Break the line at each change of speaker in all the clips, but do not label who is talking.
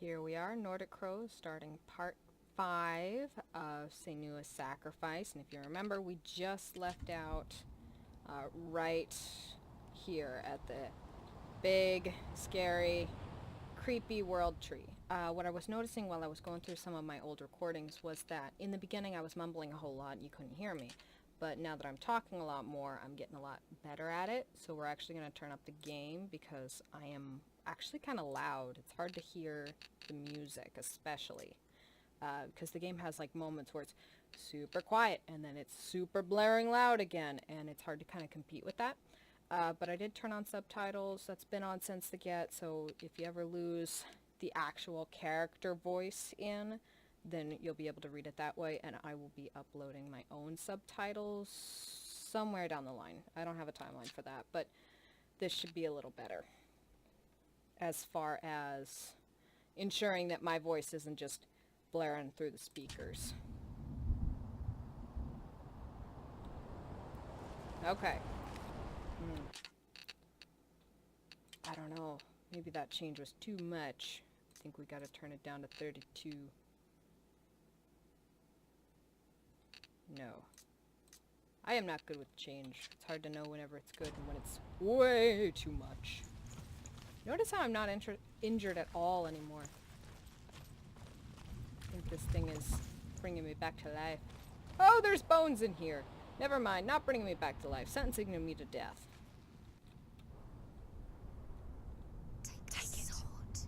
Here we are, Nordic Crows, starting part 5 of Senua's Sacrifice. And if you remember, we just left out right here at the big, scary, creepy world tree. What I was noticing while I was going through some of my old recordings was that in the beginning I was mumbling a whole lot and you couldn't hear me. But now that I'm talking a lot more, I'm getting a lot better at it. So we're actually going to turn up the game because I am actually kind of loud. It's hard to hear the music, especially. Because the game has like moments where it's super quiet and then it's super blaring loud again. And it's hard to kind of compete with that. But I did turn on subtitles. That's been on since the get. So if you ever lose the actual character voice in, then you'll be able to read it that way, and I will be uploading my own subtitles somewhere down the line. I don't have a timeline for that, but this should be a little better as far as ensuring that my voice isn't just blaring through the speakers. Okay. I don't know. Maybe that change was too much. I think we gotta turn it down to 32. No. I am not good with change. It's hard to know whenever it's good and when it's way too much. Notice how I'm not injured at all anymore. I think this thing is bringing me back to life. Oh, there's bones in here. Never mind, not bringing me back to life. Sentencing me to death.
Take it.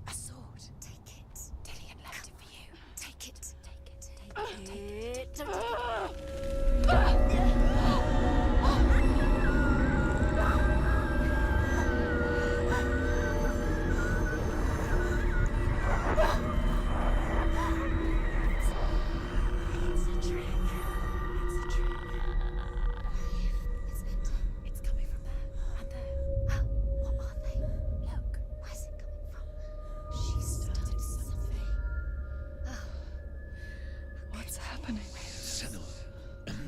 A sword. Take it. Dillian left it for you. Take it. Take it. Don't take it.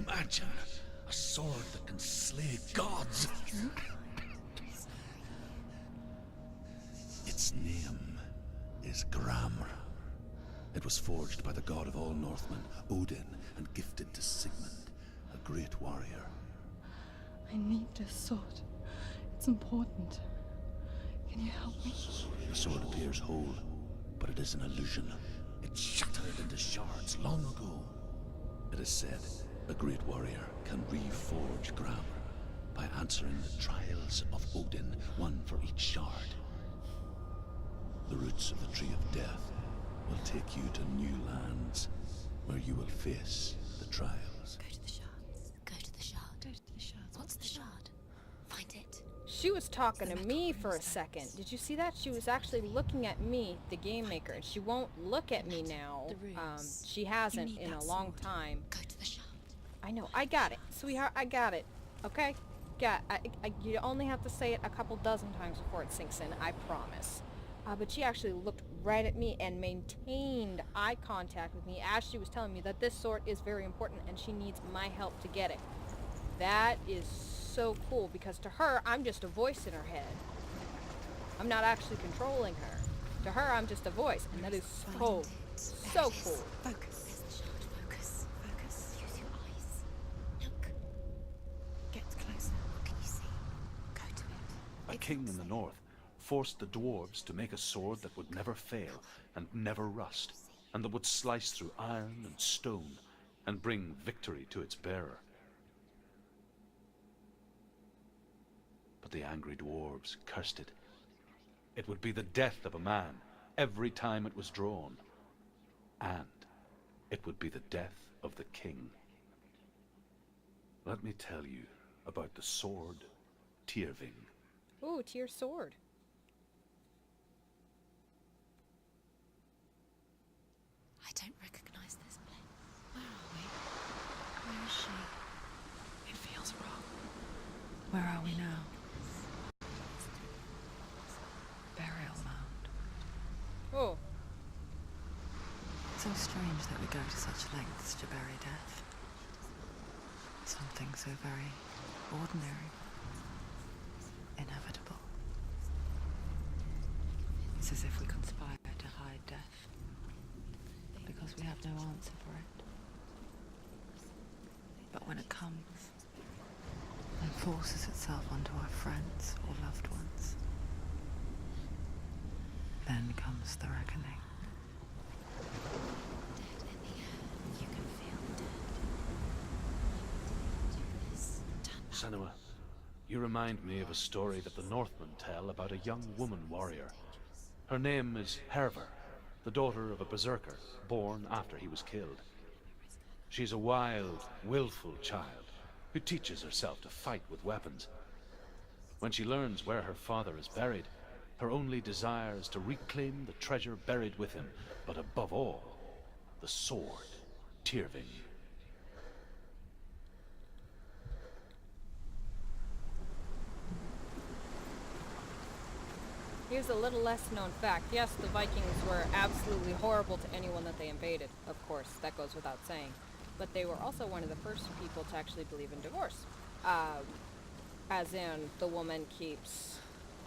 Imagine a sword that can slay gods. Its name is Gramr. It was forged by the god of all Northmen, Odin, and gifted to Sigmund, a great warrior.
I need this sword. It's important. Can you help me?
The sword appears whole, but it is an illusion. It shattered into shards long ago. It is said a great warrior can reforge Gramr by answering the trials of Odin, one for each shard. The roots of the Tree of Death will take you to new lands where you will face the trials.
Go to the shards. Go to the shard.
Go to the shards.
What's the shard? Find it.
She was talking to me for a second. Did you see that? She was actually looking at me, the game maker. She won't look at me now. She hasn't in a long time.
Go to the shard.
I know. I got it, sweetheart. I got it. Okay? You only have to say it a couple dozen times before it sinks in. I promise. But she actually looked right at me and maintained eye contact with me as she was telling me that this sword is very important and she needs my help to get it. That is so cool because to her, I'm just a voice in her head. I'm not actually controlling her. To her, I'm just a voice, and that is so cool.
Focus. There's the shard. Focus. Use your eyes. Look.
Get closer.
What can you see? Go to it.
A king in the north forced the dwarves to make a sword that would never fail and never rust, and that would slice through iron and stone and bring victory to its bearer. But the angry dwarves cursed it. It would be the death of a man every time it was drawn, and it would be the death of the king. Let me tell you about the sword Tyrving.
Ooh, Tyr sword.
I don't recognize this place.
Where are we? Where is she? It feels wrong. Where are we now? Burial mound.
Oh.
So strange that we go to such lengths to bury death. Something so very ordinary. Inevitable. It's as if we conspire to hide death comes and forces itself onto our friends or loved ones. Then comes the reckoning.
Dead in the air. You can feel dead. Do this. Turn back.
Senua, you remind me of a story that the Northmen tell about a young woman warrior. Her name is Herver, the daughter of a berserker, born after he was killed. She's a wild, willful child who teaches herself to fight with weapons. When she learns where her father is buried, her only desire is to reclaim the treasure buried with him, but above all, the sword, Tyrving.
Here's a little less known fact. Yes, the Vikings were absolutely horrible to anyone that they invaded, of course, that goes without saying. But they were also one of the first people to actually believe in divorce. As in, the woman keeps,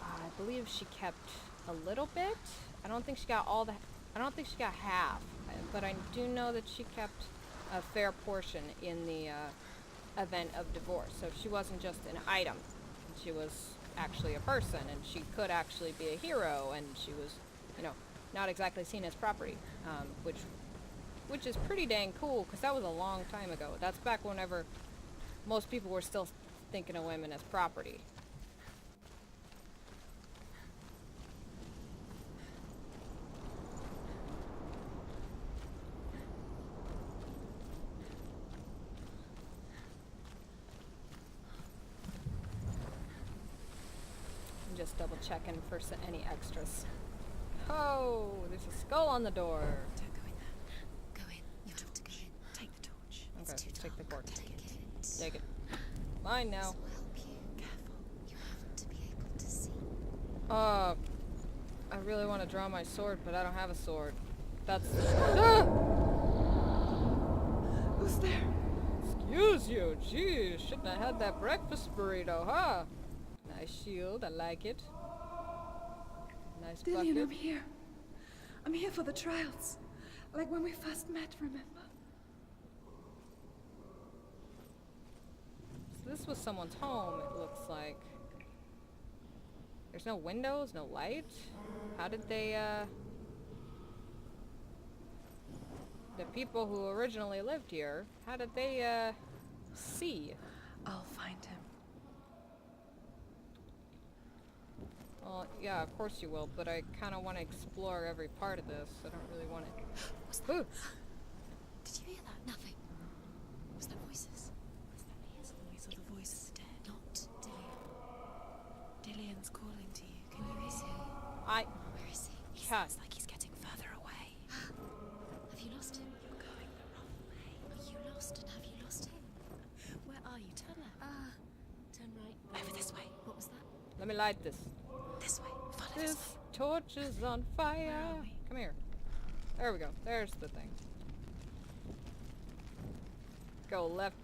I believe she kept a little bit. I don't think she got half, but I do know that she kept a fair portion in the event of divorce. So she wasn't just an item. She was actually a person, and she could actually be a hero, and she was, you know, not exactly seen as property, which is pretty dang cool, because that was a long time ago. That's back whenever most people were still thinking of women as property. I'm just double checking for any extras. Oh, there's a skull on the door.
Don't go in there. Go in. You have to go in. Take the torch.
Okay,
It's too
take the
dark.
torch.
Take it.
Take it. Mine now.
This will help you. Careful. You have to be able to see.
I really want to draw my sword, but I don't have a sword. That's...
Who's there?
Excuse you, geez, shouldn't have had that breakfast burrito, huh? Nice shield, I like it. Nice
Dillian,
bucket.
I'm here. I'm here for the trials. Like when we first met, remember?
So this was someone's home, it looks like. There's no windows, no light? How did they, the people who originally lived here, how did they, see?
I'll find him.
Well, yeah, of course you will, but I kind of want to explore every part of this. I don't really want to...
What's that? Did you hear that? Nothing. Was that voices? Was that his voice or the voice of the dead? Not Dillian. Dillian's calling to you. Can you hear him?
Where
is he? He
Cat.
sounds like he's getting further away. Have you lost him? You're going the wrong way. Are you lost, and have you lost him? Where are you? Turn left. Turn right. Over this way. What was that?
Let me light this.
This way. Follow
This
this way.
torch is on fire.
Where are we?
Come here. There we go. There's the thing. Go left.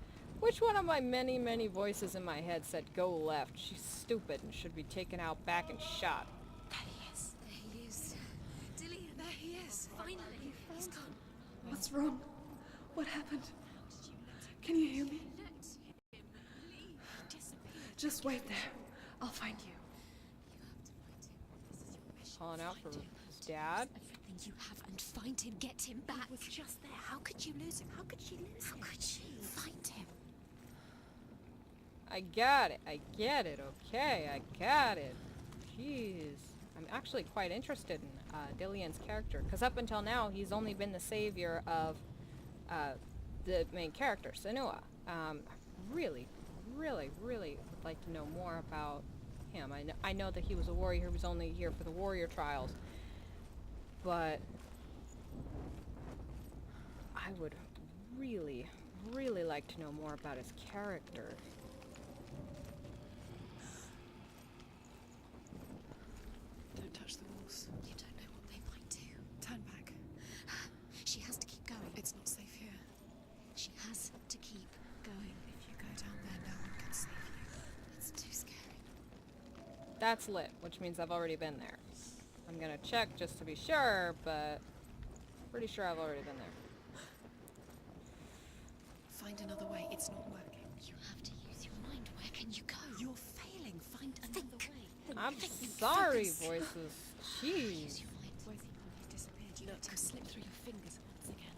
Which one of my many, many voices in my head said go left? She's stupid and should be taken out back and shot.
There he is. There he is. Dillian, there he is. Finally. He's gone.
What's wrong? What happened? Can you hear me?
Let him leave. Disappear.
Just wait there. I'll find you.
You have to find him. This is your mission.
Calling out for
Find him.
his dad.
Everything you have and find him. Get him back. He was just there. How could you lose him? How could she lose him? How could she? Find him.
I got it. I get it. Okay, I got it. Jeez. I'm actually quite interested in Dillian's character, because up until now, he's only been the savior of the main character, Senua. I really, really, really would like to know more about him. I know that he was a warrior who was only here for the warrior trials, but I would really, really like to know more about his character.
Don't touch the walls.
You don't know what they might do.
Turn back.
She has to keep going.
It's not safe here.
She has to keep going.
If you go down there, no one can save you.
It's too scary.
That's lit, which means I've already been there. I'm gonna check just to be sure, but pretty sure I've already been there.
Find another way. It's not working.
You have to use your mind. Where can you go?
You're failing. Find another way.
I'm
Think, you
sorry,
focus.
voices.
Use
Jeez.
your mind.
He's disappeared. You let him slip through your fingers once again.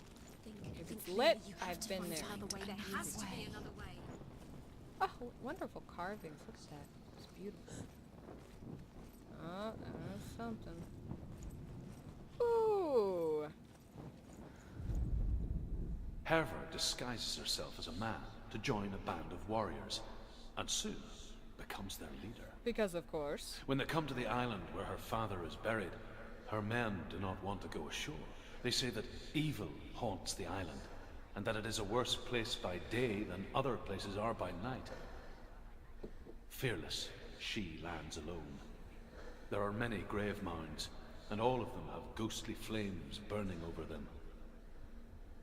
If
Think
it's lit,
clearly. You have
I've
to
been
find
there.
another way. There has to be another way.
Oh, wonderful carvings. Look at that. It's beautiful. Oh, that's something. Ooh.
Herva disguises herself as a man to join a band of warriors, and soon becomes their leader.
Because of course.
When they come to the island where her father is buried, her men do not want to go ashore. They say that evil haunts the island, and that it is a worse place by day than other places are by night. Fearless, she lands alone. There are many grave mounds, and all of them have ghostly flames burning over them.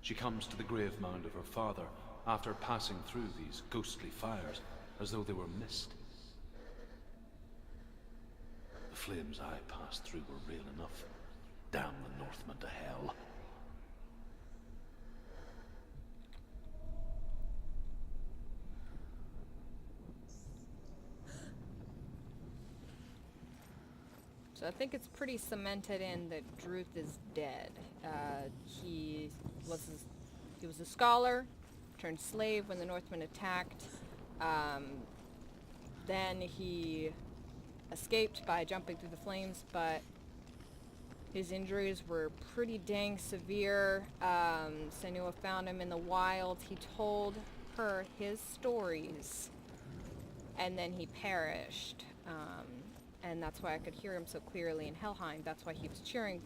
She comes to the grave mound of her father after passing through these ghostly fires as though they were mist. The flames I passed through were real enough. Damn the Northmen to hell.
So I think it's pretty cemented in that Druth is dead. He was a scholar, turned slave when the Northmen attacked. Then he escaped by jumping through the flames, but his injuries were pretty dang severe. Senua found him in the wild. He told her his stories, and then he perished. And that's why I could hear him so clearly in Helheim. That's why he was cheering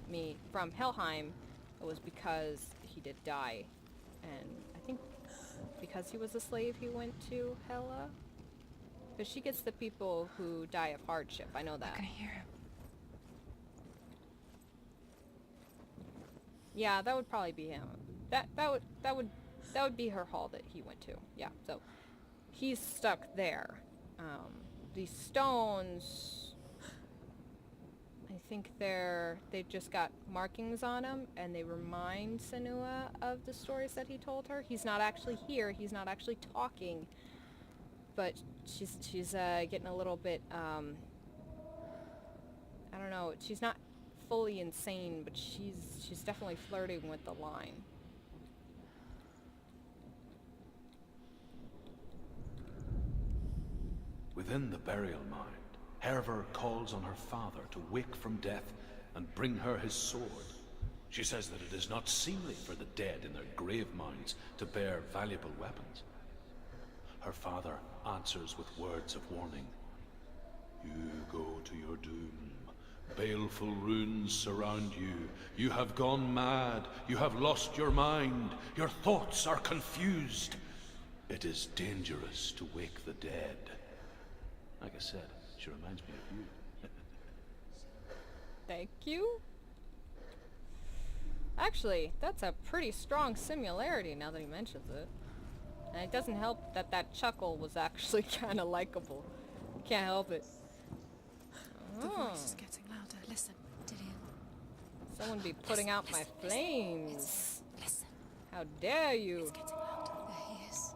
me from Helheim. It was because he did die. And I think because he was a slave, he went to Hela. Because she gets the people who die of hardship. I know that.
I can hear him.
Yeah, that would probably be him. That would be her hall that he went to. Yeah, so he's stuck there. These stones, I think they've just got markings on them, and they remind Senua of the stories that he told her. He's not actually here. He's not actually talking, but she's getting a little bit. I don't know. She's not fully insane, but she's definitely flirting with the line.
Within the burial mound, Herva calls on her father to wake from death and bring her his sword. She says that it is not seemly for the dead in their grave mounds to bear valuable weapons. Her father answers with words of warning. You go to your doom. Baleful runes surround you. You have gone mad. You have lost your mind. Your thoughts are confused. It is dangerous to wake the dead. Like I said, she reminds me of you.
Thank you. Actually, that's a pretty strong similarity now that he mentions it. And it doesn't help that that chuckle was actually kind of likable. Can't help it.
The
Oh,
voice is getting louder. Listen,
Dillian,
someone be putting out my flames.
listen.
How dare you?
it's getting louder.
There he is.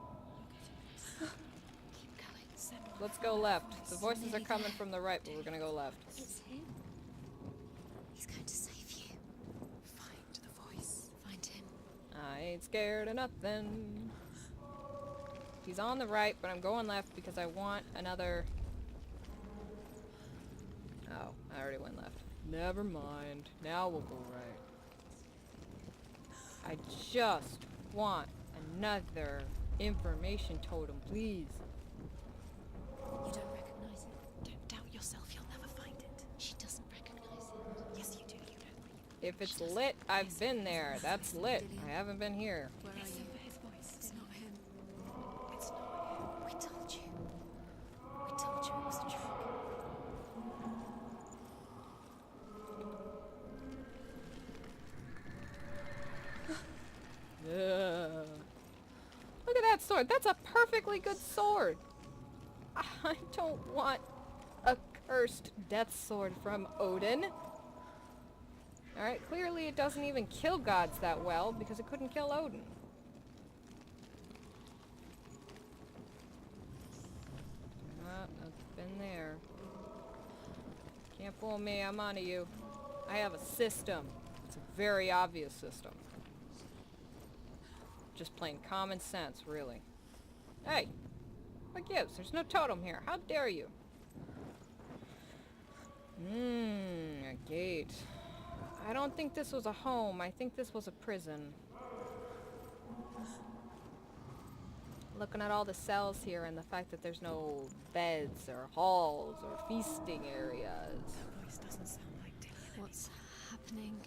Keep going.
Senua,
Let's go left. The voices are coming from the right, but we're gonna go left.
It's him. He's going to save you.
find the voice.
Find him.
I ain't scared of nothing. He's on the right, but I'm going left because I want another... Oh, I already went left. Never mind. Now we'll go right. I just want another information totem, please.
You don't recognize it.
Don't doubt yourself. You'll never find it.
She doesn't recognize it.
Yes, you do. You know.
If it's lit, I've been there. That's lit. I haven't been here.
Where are
Listen
you?
for his voice.
It's not him.
It's not
We told you. We told you it was a trick.
Ugh. Look at that sword. That's a perfectly good sword. I don't want a cursed death sword from Odin. Alright, clearly it doesn't even kill gods that well because it couldn't kill Odin. Nothing there. Can't fool me, I'm onto you. I have a system. It's a very obvious system. Just plain common sense, really. Hey! What gives? There's no totem here. How dare you? A gate. I don't think this was a home. I think this was a prison. Looking at all the cells here and the fact that there's no beds or halls or feasting areas.
That voice doesn't sound like Dillian. What's happening?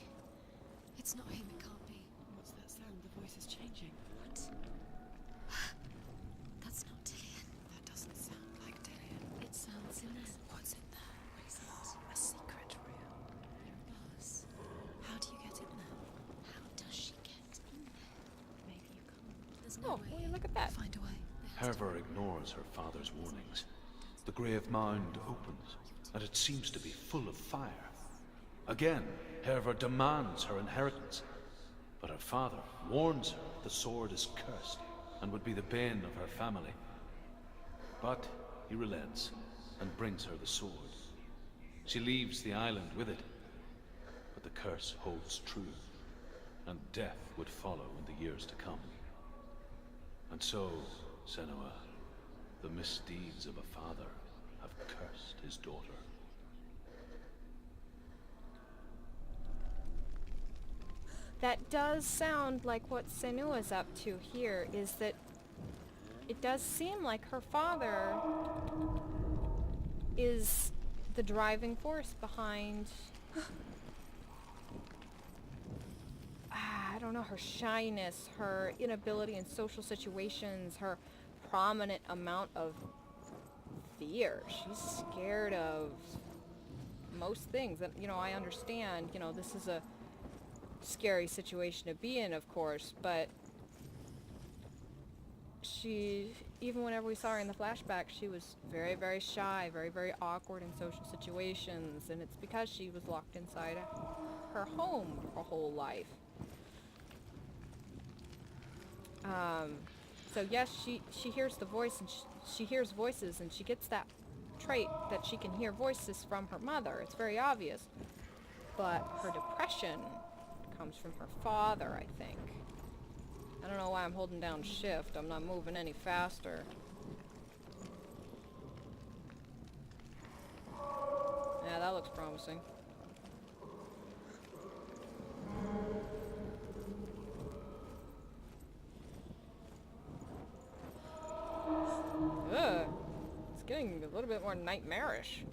It's not him, it can't be.
What's that sound? The voice is changing.
What? That's not Dillian.
That doesn't sound like Dillian.
It sounds in there.
What's in there?
What is it?
A secret room.
Buzz.
How do you get in there?
How does she get in there?
Maybe you can't.
There's no
Oh,
way.
will you look at that?
Find a way. There has to
Herver ignores her father's warnings. The grave mound opens, and it seems to be full of fire. Again, Herver demands her inheritance, but her father warns her the sword is cursed and would be the bane of her family. But he relents and brings her the sword. She leaves the island with it, but the curse holds true, and death would follow in the years to come. And so, Senua, the misdeeds of a father have cursed his daughter.
That does sound like what Senua's up to here, is that it does seem like her father is the driving force behind I don't know, her shyness, her inability in social situations, her prominent amount of fear. She's scared of most things. And, you know, I understand, you know, this is a scary situation to be in, of course, but she, even whenever we saw her in the flashback, she was very, very shy, very, very awkward in social situations, and it's because she was locked inside her home her whole life. So yes, she hears the voice, and she hears voices, and she gets that trait that she can hear voices from her mother. It's very obvious. But her depression comes from her father, I think. I don't know why I'm holding down shift. I'm not moving any faster. Yeah, that looks promising. Ugh. It's getting a little bit more nightmarish.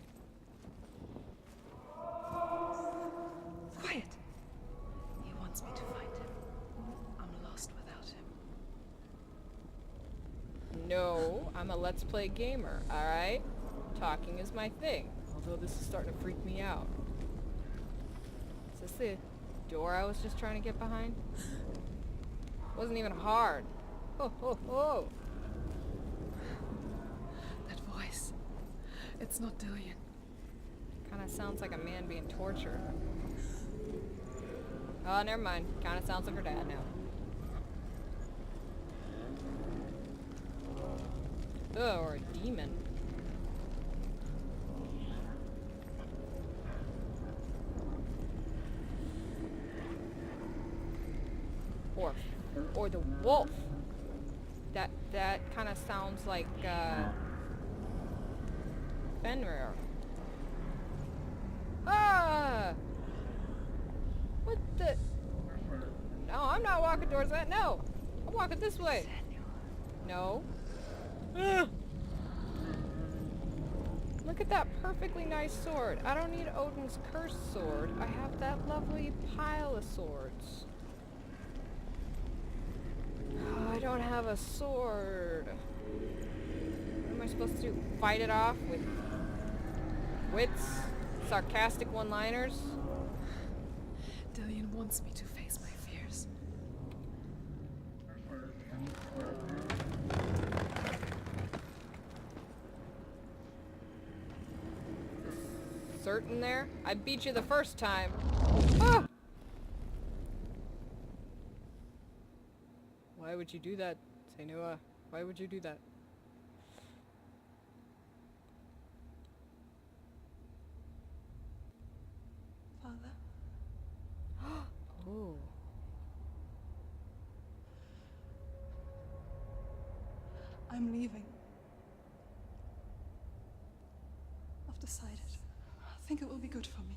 Quiet. He wants me to find him. I'm lost without him.
No, I'm a Let's Play gamer, alright? Talking is my thing, although this is starting to freak me out. Is this the door I was just trying to get behind? Wasn't even hard. Ho ho ho!
That voice. It's not Dillian.
Kinda sounds like a man being tortured. Oh, never mind. Kinda sounds like her dad now. Ugh, or a demon. Or the wolf. That kind of sounds like Fenrir. Ah! What the? No, I'm not walking towards that. No, I'm walking this way. No. Ah! Look at that perfectly nice sword. I don't need Odin's cursed sword. I have that lovely pile of swords. Oh, I don't have a sword. What am I supposed to do? Fight it off with wits? Sarcastic one-liners?
Dillian wants me to face my fears.
Certain there? I beat you the first time. Ah! Why would you do that, Senua? Why would you do that?
I'm leaving. I've decided. I think it will be good for me.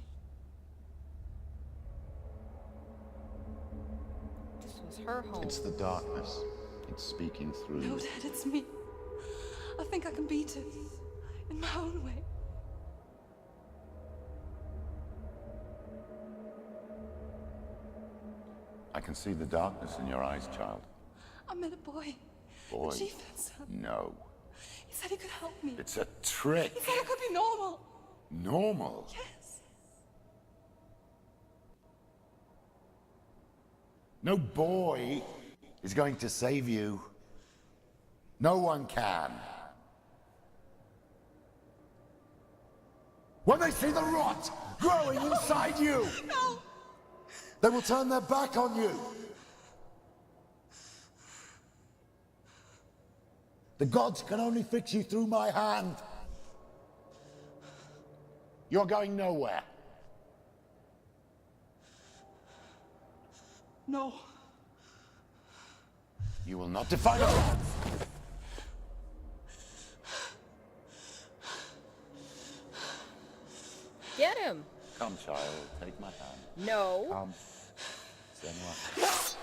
This was her home.
It's the darkness. It's speaking through
No,
you.
Dad, it's me. I think I can beat it. In my own way.
I can see the darkness in your eyes, child.
I met a boy.
Boy.
A chieftain's son.
No.
He said he could help me.
It's a trick.
He said I could be normal.
Normal.
Yes.
No boy is going to save you. No one can. When they see the rot growing inside you,
No.
they will turn their back on you. The gods can only fix you through my hand. You're going nowhere.
No.
You will not defy the gods.
Get him!
Come, child, take my hand.
No.
Come. Senua.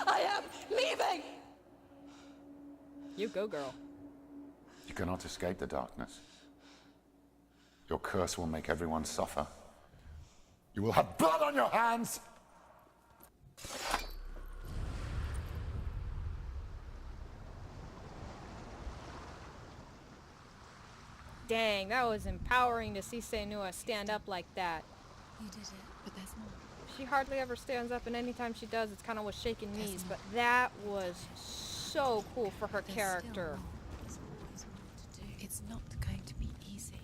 I am leaving.
You go, girl.
You cannot escape the darkness. Your curse will make everyone suffer. You will have blood on your hands!
Dang, that was empowering to see Senua stand up like that.
You did it, but there's more.
She hardly ever stands up, and anytime she does, it's kind of with shaking knees. But that was so cool for her
There's
character.
Still more. There's always more to do. It's not going to be easy.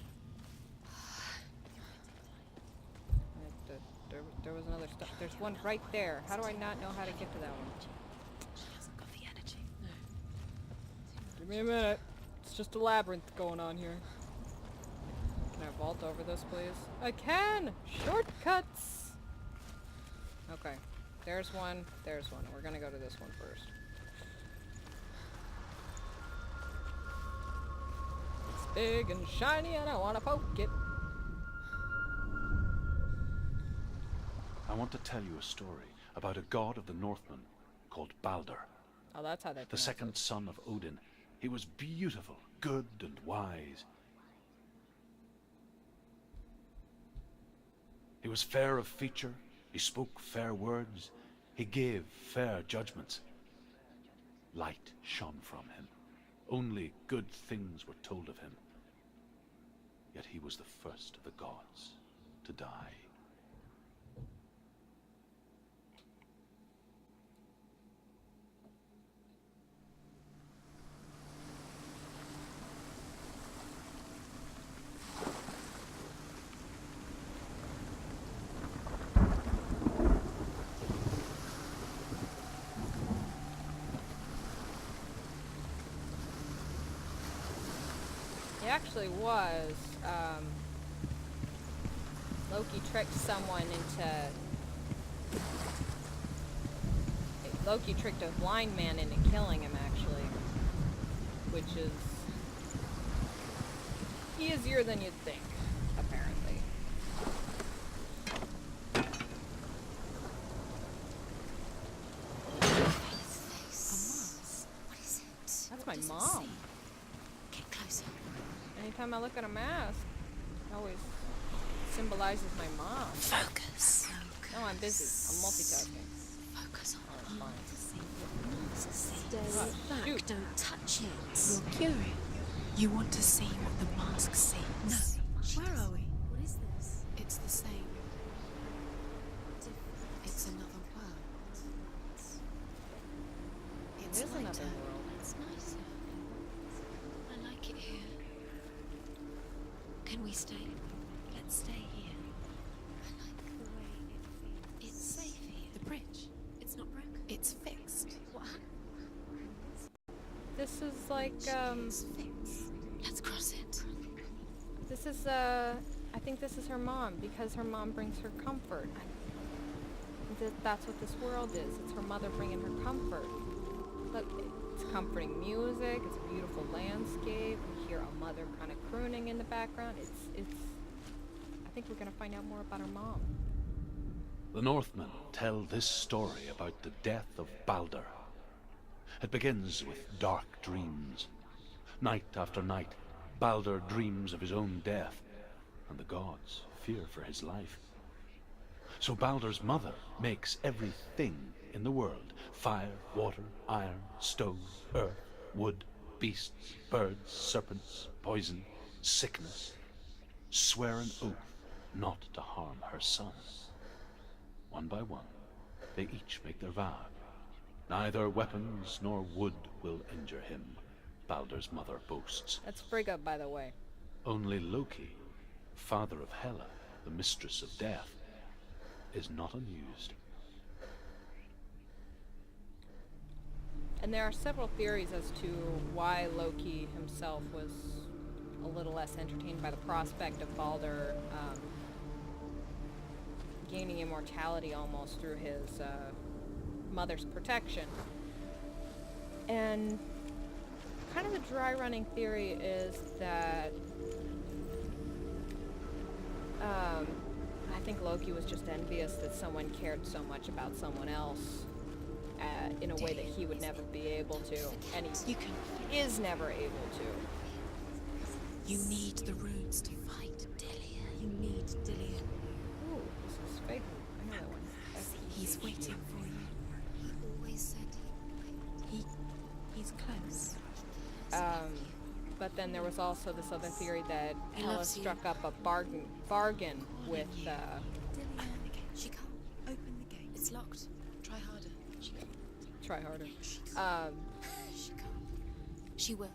There was another stuff. There's one right there. How do I not know how to get to that one?
She hasn't got the energy. No.
Give me a minute. It's just a labyrinth going on here. Can I vault over this, please? I can! Shortcuts! Okay. There's one. There's one. We're gonna go to this one first. It's big and shiny and I wanna poke it.
I want to tell you a story about a god of the Northmen called Balder,
Oh, that's how they
the
pronounce
second
it.
son of Odin. He was beautiful, good and wise. He was fair of feature, he spoke fair words, he gave fair judgments. Light shone from him. Only good things were told of him. Yet he was the first of the gods to die.
It actually was, Loki tricked someone into... Loki tricked a blind man into killing him, actually. Which is... easier than you'd think, apparently.
What is it?
That's
What
my
does it
mom.
say? Get closer.
Anytime I look at a mask, it always symbolizes my mom.
Focus.
No, I'm busy. I'm multitasking.
Focus on
Oh,
the heart
fine.
to see what the mask sees.
Oh,
back.
shoot.
Don't touch it. You're curious. You want to see what the mask sees. No. Where are we? What is this? It's the same. It's another world. It's
It is another
lighter.
world.
It's nicer. I like it here. Can we stay? Let's stay here. I like the way it feels. It's safe here. The bridge. It's not broken. It's fixed. What happened?
This is like,
It's fixed. Let's cross it.
this is, I think this is her mom, because her mom brings her comfort. That's what this world is. It's her mother bringing her comfort. Look, It's comforting music. It's a beautiful landscape. We hear a mother kind of crooning in the background. I think we're gonna find out more about her mom.
The Northmen tell this story about the death of Balder. It begins with dark dreams. Night after night, Balder dreams of his own death, and the gods fear for his life. So Balder's mother makes everything in the world: fire, water, iron, stone, earth, wood, beasts, birds, serpents, poison, sickness, swear an oath not to harm her son. One by one, they each make their vow. Neither weapons nor wood will injure him, Balder's mother boasts.
That's Frigga, by the way.
Only Loki, father of Hela, the mistress of death, is not amused.
And there are several theories as to why Loki himself was a little less entertained by the prospect of Balder gaining immortality almost through his mother's protection. And kind of the dry running theory is that I think Loki was just envious that someone cared so much about someone else in a way that he would never be able to, and he is never able to.
You need the runes to fight Dillion. You need Dillion.
Ooh, this is fake. I know that one.
He's waiting for you. He always said he's close.
But then there was also this other theory that
He
Hela
loves you.
struck up a bargain with
Open the gate. She can't. Open the gate. It's locked. Try harder. She can't.
try harder.
She can't. She will.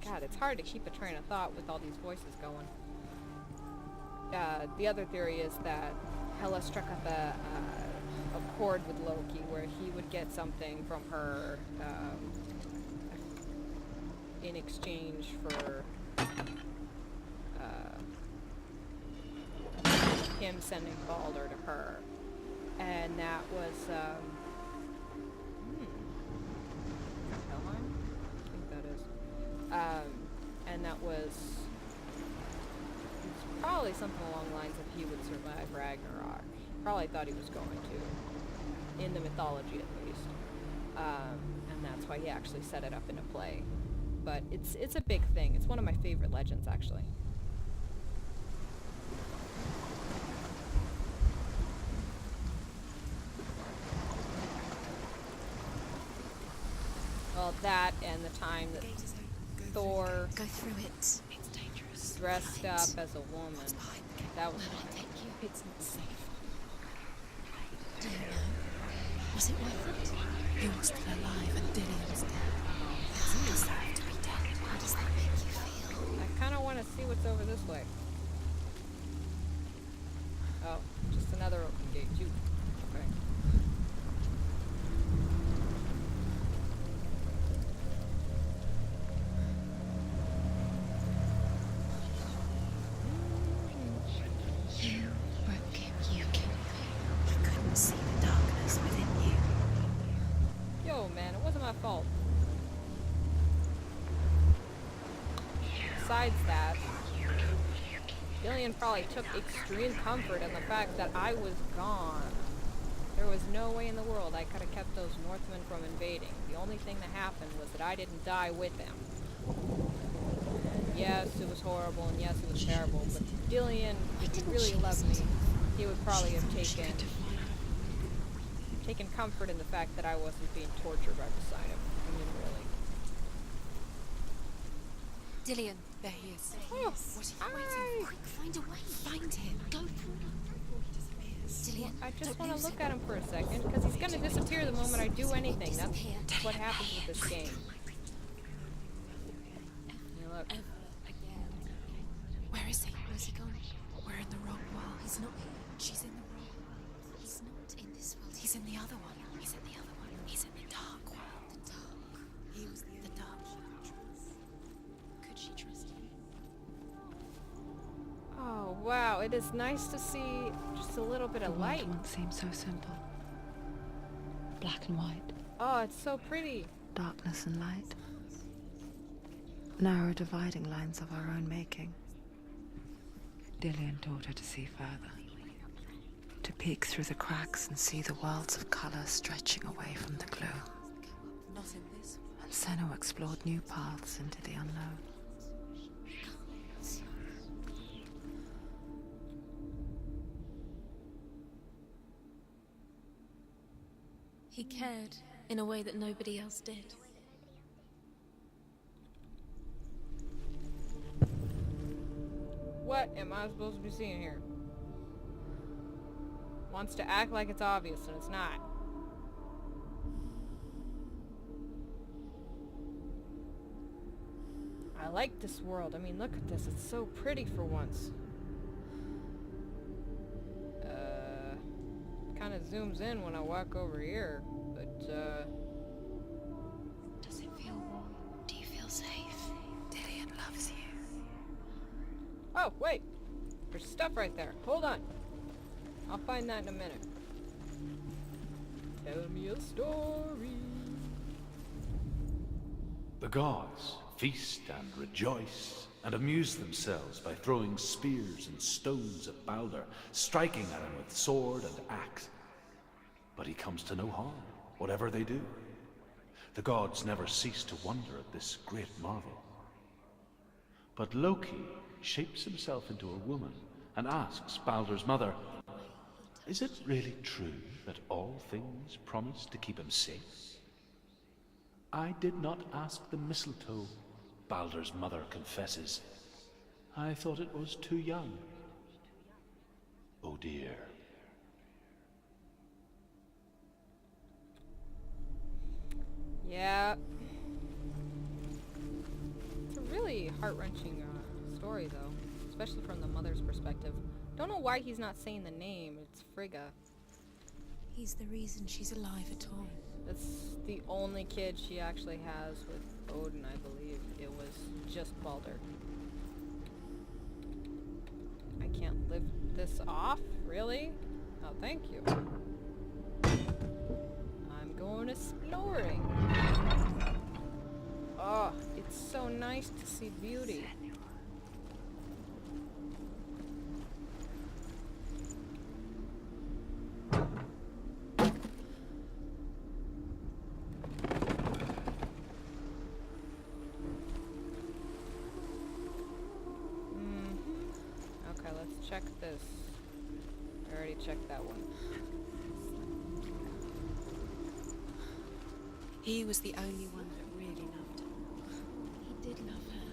God, it's hard to keep a train of thought with all these voices going. The other theory is that Hela struck up a accord with Loki where he would get something from her in exchange for him sending Balder to her. And that was Helheim? I think that is. And that was probably something along the lines of he would survive Ragnarok. Probably thought he was going to, in the mythology at least. And that's why he actually set it up into play. But it's a big thing. It's one of my favorite legends, actually. Well, that and the time that
Gate is open.
Thor
Go through it. It's dangerous.
dressed
Hide.
up as a woman.
What's behind the gate?
That was
Where did
fun.
I take you? It's not safe. Do you know? Was it worth it? You're still alive and Dillion's dead. Doesn't deserve to be dead. How does that make you feel?
I kind of want to see what's over this way. Oh, just another open gate, too. Okay.
You broke him. You killed him. He couldn't see the darkness within you.
Yo, man, it wasn't my fault. Besides that, Dillion probably took extreme comfort in the fact that I was gone. There was no way in the world I could have kept those Northmen from invading. The only thing that happened was that I didn't die with them. And yes, it was horrible, and yes, it was terrible, but Dillion, if he really loved me, he would probably have taken comfort in the fact that I wasn't being tortured right beside him. I mean, really.
Dillion. There he is.
Oh,
What are you waiting for? Quick, find a way. Find him. Go. Dillion,
I just
don't
want to
lose
look
him.
at him for a second, because he's going to disappear the moment I do anything. That's what happens with this game. Hey, look.
Where is he? Where's he gone? We're in the wrong world. He's not here. She's in the wrong world. He's not in this world. He's in the other one. He's in the other one. He's in the dark world. The dark. He was the dark. Could she trust him?
Oh, wow. It is nice to see just a little bit
The
of
world
light.
once seemed so simple. Black and white,
Oh, it's so pretty.
darkness and light. Narrow dividing lines of our own making. Dillian taught her to see further. To peek through the cracks and see the worlds of color stretching away from the gloom.
Not in this one.
And Senua explored new paths into the unknown.
He cared in a way that nobody else did.
What am I supposed to be seeing here? Wants to act like it's obvious and it's not. I like this world. I mean, look at this. It's so pretty for once. Kind of zooms in when I walk over here, but
Does it feel warm? Do you feel safe?
Dillian loves you.
oh, wait. There's stuff right there. Hold on. I'll find that in a minute. Tell me a story.
The gods feast and rejoice and amuse themselves by throwing spears and stones at Baldur, striking at him with sword and axe. But he comes to no harm, whatever they do. The gods never cease to wonder at this great marvel. But Loki shapes himself into a woman and asks Baldur's mother, "Is it really true that all things promise to keep him safe?" "I did not ask the mistletoe," Baldur's mother confesses. "I thought it was too young." Oh dear.
Yeah. It's a really heart-wrenching story, though. Especially from the mother's perspective. Don't know why he's not saying the name. It's Frigga.
He's the reason she's alive at all.
That's the only kid she actually has with Odin, I believe. It was just Baldur. I can't lift this off? Really? Oh, thank you. I'm going exploring. Oh, it's so nice to see beauty. Check this. I already checked that one.
He was the only one that really loved her. He did love her.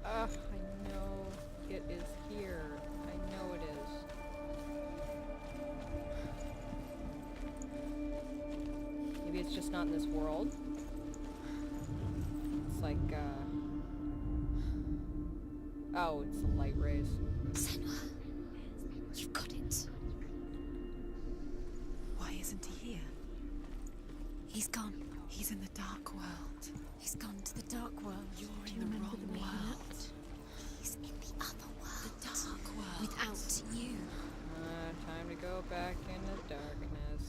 I know it is here. I know it is. Maybe it's just not in this world. It's like, oh, it's the light rays.
Senua, you've got it.
Why isn't he here?
He's gone.
He's in the dark world.
He's gone to the dark world.
You're in the wrong world.
He's in the other world.
The dark world.
Without you.
Time to go back into darkness.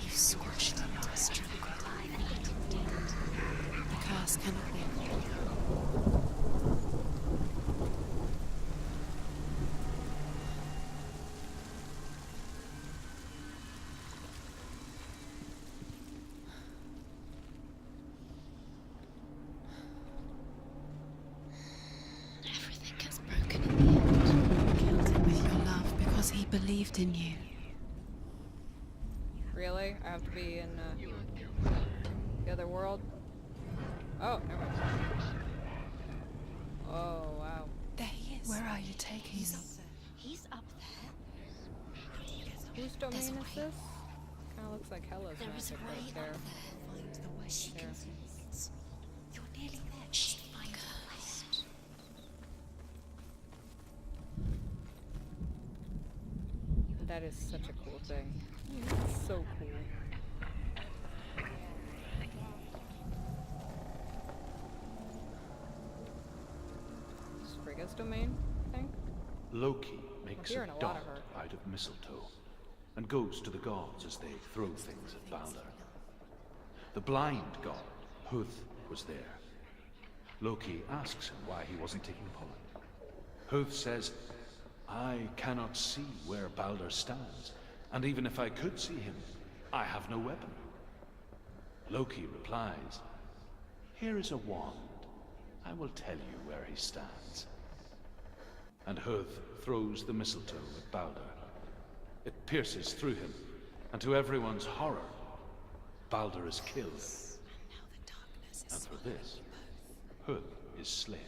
You squashed into a struggle. The curse cannot be. Everything gets broken in the end.
You killed him with your love because he believed in you.
Really? I have to be in the other world? Oh, never mind. Oh, wow.
There he is.
Where are you taking me?
He's up there. How do you get up?
Whose domain
There's a
is
way.
this? Kinda looks like Hela's
There is a
magic
way
right
up
there.
there. Find the way. She can see it. You're nearly there. She find the way.
That is such a cool thing. It's so cool. Is Frigga's domain, I think?
Loki makes a
hearing a lot
dot
of her.
out of mistletoe and goes to the gods as they throw things at Balder. The blind god, Huth, was there. Loki asks him why he wasn't taking part. Huth says, I cannot see where Balder stands, and even if I could see him, I have no weapon. Loki replies, here is a wand. I will tell you where he stands. And Huth throws the mistletoe at Balder. It pierces through him, and to everyone's horror, Balder is killed.
Now the darkness is
And for
swallowing
this,
you
Huth is slain.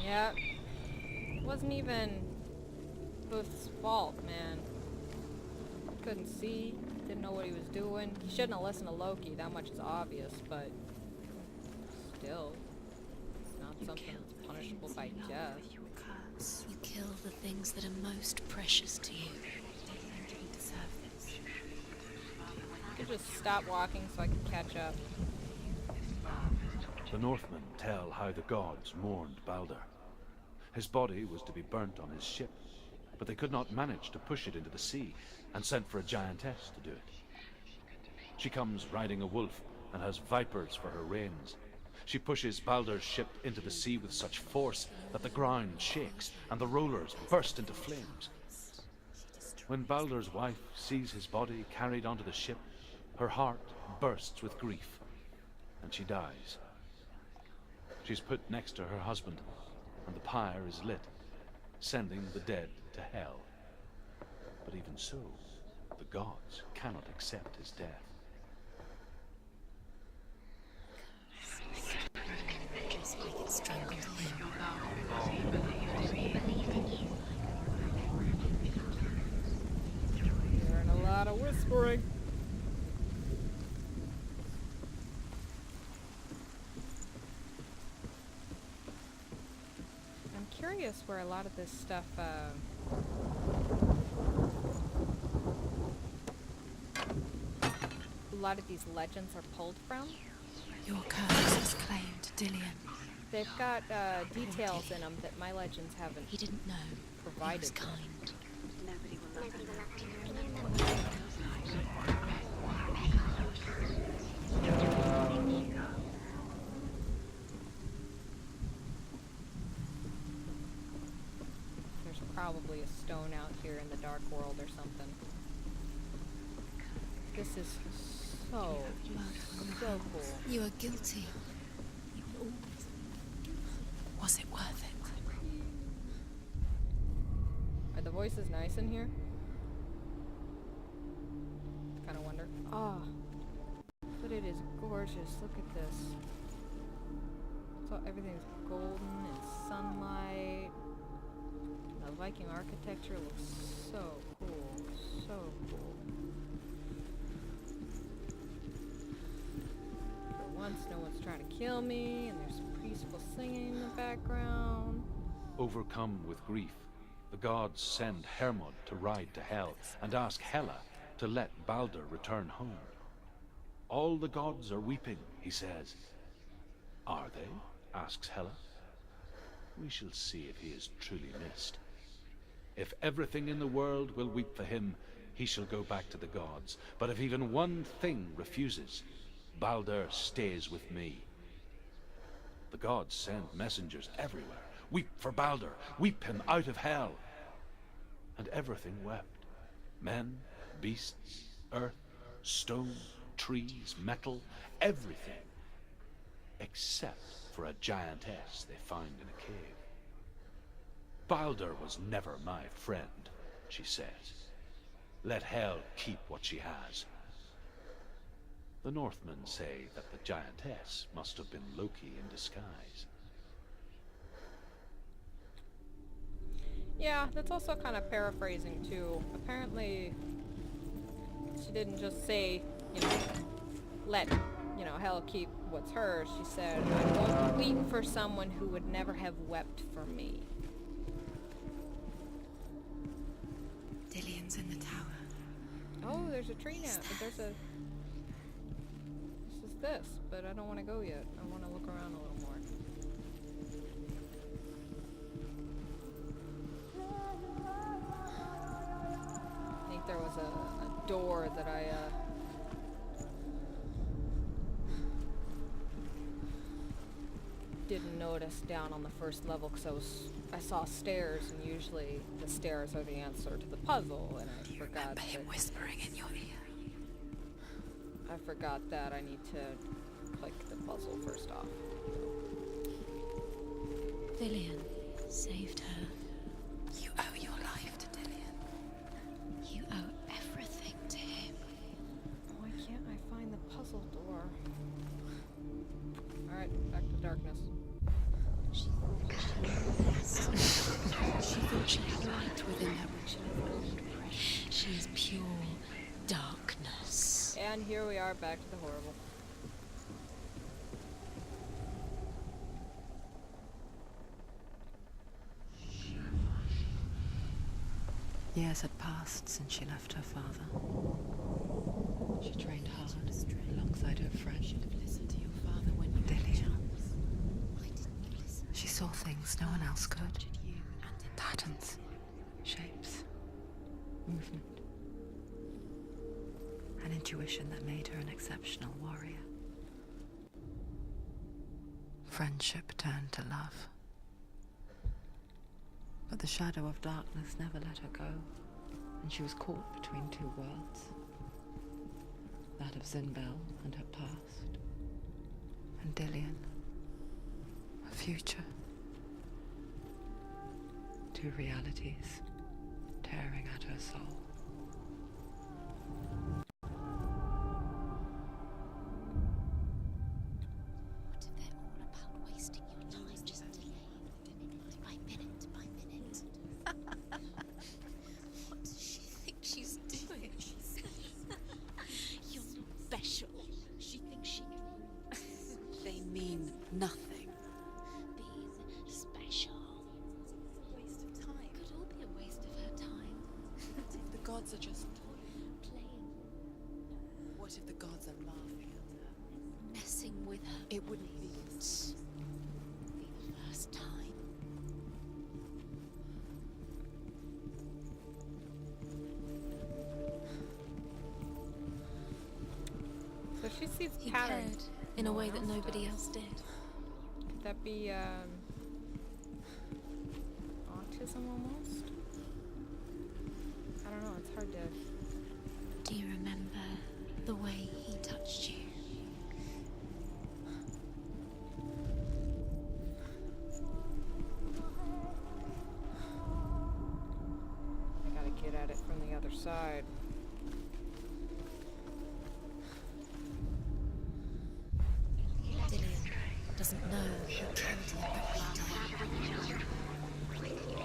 Yeah. It wasn't even Huth's fault, man. Couldn't see, didn't know what he was doing. He shouldn't have listened to Loki, that much is obvious, but still, it's not something that's punishable by death.
with your curse. You kill the things that are most precious to you. You deserve this.
I could just stop walking so I can catch up.
The Northmen tell how the gods mourned Balder. His body was to be burnt on his ship, but they could not manage to push it into the sea, and sent for a giantess to do it. She comes riding a wolf and has vipers for her reins. She pushes Balder's ship into the sea with such force that the ground shakes and the rollers burst into flames. When Balder's wife sees his body carried onto the ship, her heart bursts with grief, and she dies. She's put next to her husband, and the pyre is lit, sending the dead to hell. But even so, the gods cannot accept his death.
Just like it strangled him.
Hearing a lot of whispering. I'm curious where a lot of this stuff, a lot of these legends are pulled from.
Your curse has claimed Dillion.
They've got details in them that my legends haven't
He didn't know. He
provided.
was kind.
There's probably a stone out here in the dark world or something. This is so cool.
You are guilty. You will always be. Was it worth it?
Are the voices nice in here? Kind of wonder. Ah, but it is gorgeous. Look at this. So everything's golden and sunlight. The Viking architecture looks so cool. So cool. For once, no one's trying to kill me, and there's peaceful singing in the background.
Overcome with grief, the gods send Hermod to ride to Hell and ask Hela to let Balder return home. All the gods are weeping, he says. Are they? Asks Hela. We shall see if he is truly missed. If everything in the world will weep for him, he shall go back to the gods. But if even one thing refuses, Balder stays with me. The gods send messengers everywhere. Weep for Balder, weep him out of hell. And everything wept. Men, beasts, earth, stone, trees, metal, everything. Except for a giantess they found in a cave. Balder was never my friend, she says. Let Hel keep what she has. The Northmen say that the giantess must have been Loki in disguise.
Yeah, that's also kind of paraphrasing too. Apparently, she didn't just say, let, Hel keep what's hers. She said, I won't weep for someone who would never have wept for me.
Dillion's in the tower.
Oh, there's a tree now. There's a... This is this, but I don't want to go yet. I want to look around a little more. I think there was a door that I didn't notice down on the first level because I saw stairs, and usually the stairs are the answer to the puzzle, and I forgot
Remember him
that
whispering in your ear.
I forgot that I need to click the puzzle first off.
Dillian saved her. You owe your life to Dillian. You owe everything to him.
Why can't I find the puzzle door? Alright, back to darkness.
She thought she had light within her, but she was She is pure darkness.
And here we are, back to the horrible.
Years had passed since she left her father. She trained hard alongside her friend.
Listen to your father when you
Dillian.
had a chance. Why didn't you listen?
She saw things no one else could.
You and
Patterns, shapes, movement. An intuition that made her an exceptional warrior. Friendship turned to love. But the shadow of darkness never let her go, and she was caught between two worlds. That of Zinbel and her past, and Dillian, her future. Two realities tearing at her soul.
What if they're all about wasting your time just delaying minute by minute by minute? What does she think she's doing? You're special. She thinks she can.
They mean nothing.
Being special.
Waste of time.
Could all be a waste of her time.
What if the gods are just
Playing,
What if the gods are laughing at her?
messing with her.
It wouldn't be.
Be the first time.
So she sees
He
patterns.
cared in a way that nobody else did.
Could that be autism almost? I don't know, it's hard to...
Do you remember the way he touched you?
I gotta get at it from the other side.
Dillian doesn't know who killed him, but we do.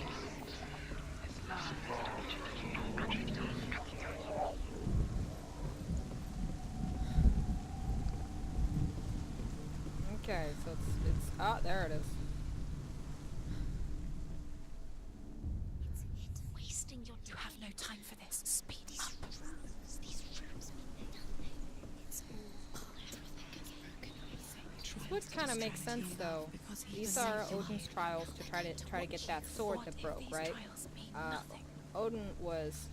Okay, so it's ah, there it is.
It's wasting your time. You have no time for this. Speed up. These rules mean nothing. It's all everything gets broken.
This would kind of make sense though. These are Odin's trials to try to get that sword that broke, right? Odin was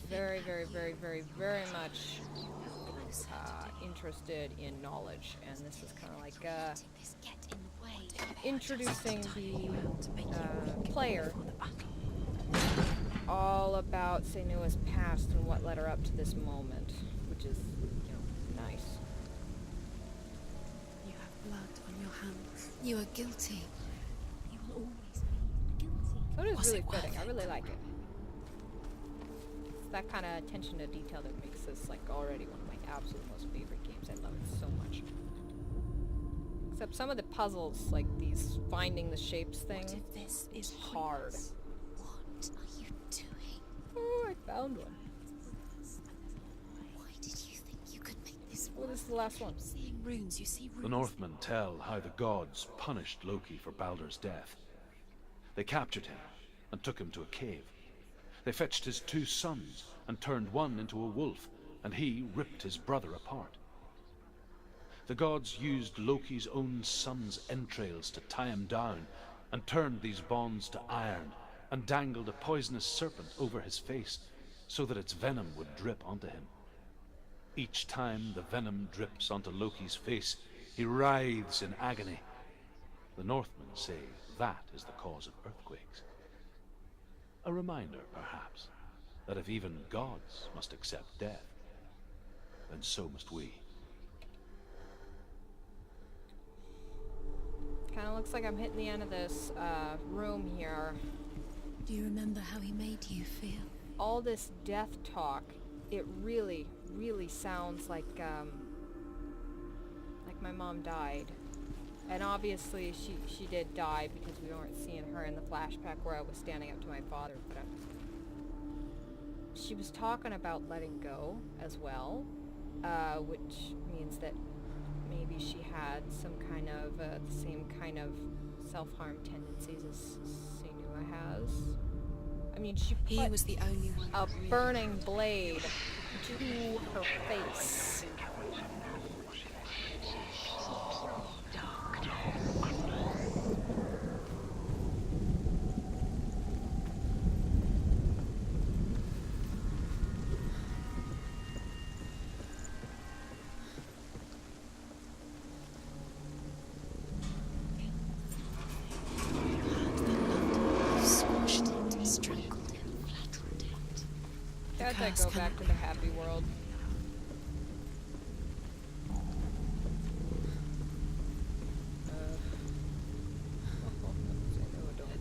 very, very, very, very, very much interested in knowledge, and this is kind of like
This get in the way.
introducing the player all about Senua's past and what led her up to this moment, which is, you know, nice.
You have blood on your hands. You are guilty. You will always be guilty.
So it is
Was
really
it worth
fitting. I
it?
really like it. It's that kind of attention to detail that makes this like already one of my absolute most favorite games. I love it so much. Except some of the puzzles, like these finding the shapes thing,
What if this is
hard.
pointless? What are you doing?
Oh, I found one.
Why did you think you could make this
Oh,
work?
this is the last one.
Seeing runes, you see runes.
The Northmen tell how the gods punished Loki for Baldur's death. They captured him and took him to a cave. They fetched his two sons and turned one into a wolf, and he ripped his brother apart. The gods used Loki's own son's entrails to tie him down, and turned these bonds to iron, and dangled a poisonous serpent over his face, so that its venom would drip onto him. Each time the venom drips onto Loki's face, he writhes in agony. The Northmen say that is the cause of earthquakes. A reminder, perhaps, that if even gods must accept death, then so must we.
Kind of looks like I'm hitting the end of this room here.
Do you remember how he made you feel?
All this death talk, it really, really sounds like my mom died. And obviously she did die because we weren't seeing her in the flashback where I was standing up to my father. But she was talking about letting go as well, which means that maybe she had some kind of the same kind of self-harm tendencies as Senua has. I mean, she
He
put
was the only one.
a burning blade to her face.
Squashed it, strangled it, flattened it.
Can't I
curse
go back
cannot
to the happy world?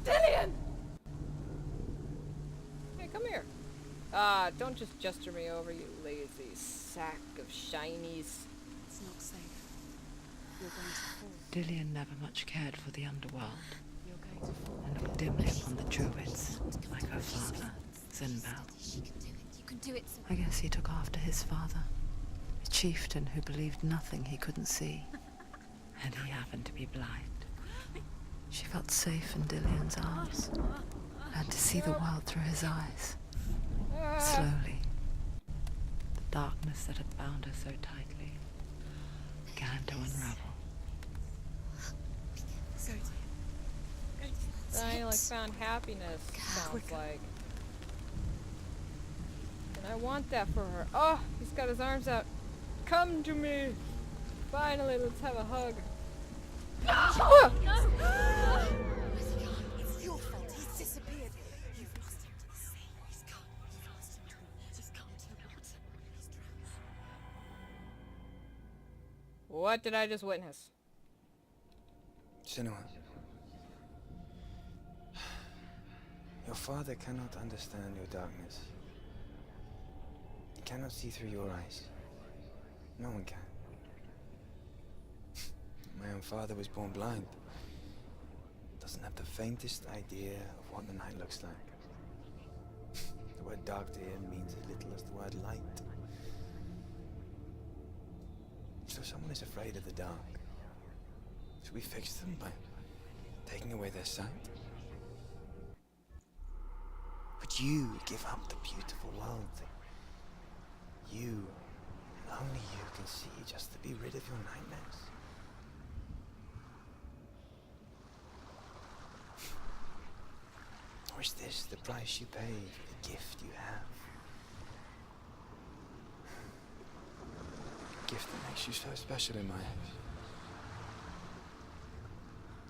Dillian!
Hey, come here. Don't just gesture me over, you lazy sack of shinies.
It's not safe. You're going to fall.
Dillian never much cared for the underworld,
You're going to fall.
and looked dimly upon the druids, like her father, Zinbel.
She can do it. You can do it.
I guess he took after his father, a chieftain who believed nothing he couldn't see, and he happened to be blind. She felt safe in Dillian's arms, and to see the world through his eyes. Slowly, the darkness that had bound her so tightly began to unravel.
I like found happiness, sounds like. And I want that for her. Oh, he's got his arms out. Come to me. Finally, let's have a hug. Oh!
It's your fault. He's disappeared. You've lost him to the sea. He's gone. You've lost him to the... He's gone to the water. He's drowned.
What did I just witness?
Senua. Your father cannot understand your darkness. He cannot see through your eyes. No one can. My own father was born blind. Doesn't have the faintest idea of what the night looks like. The word dark to him means as little as the word light. So someone is afraid of the dark. Should we fix them by taking away their sight? Would you give up the beautiful world that you, and only you, can see just to be rid of your nightmares? Or is this the price you pay for the gift you have? A gift that makes you so special in my eyes.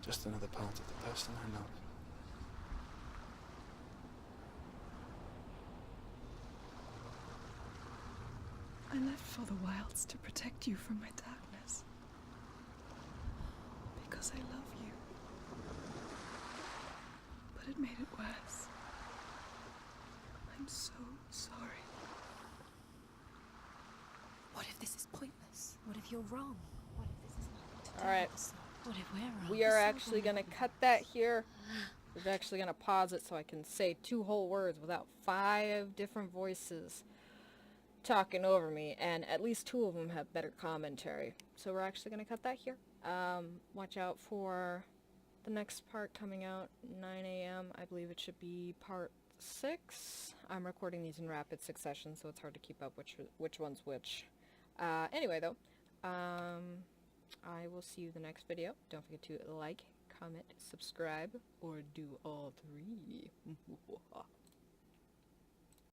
Just another part of the person I love.
I left for the wilds to protect you from my darkness. Because I love you. But it made it worse. I'm so sorry.
What if this is pointless? What if you're wrong? What if this is nothing to do
Alright.
with us? What if we're wrong?
We are actually going to cut that here. We're actually going to pause it so I can say 2 whole words without 5 different voices talking over me, and at least 2 of them have better commentary. So we're actually going to cut that here. Watch out for the next part coming out 9 a.m. I believe it should be part 6. I'm recording these in rapid succession, so it's hard to keep up which one's which. Anyway, though, I will see you in the next video. Don't forget to like, comment, subscribe, or do all three.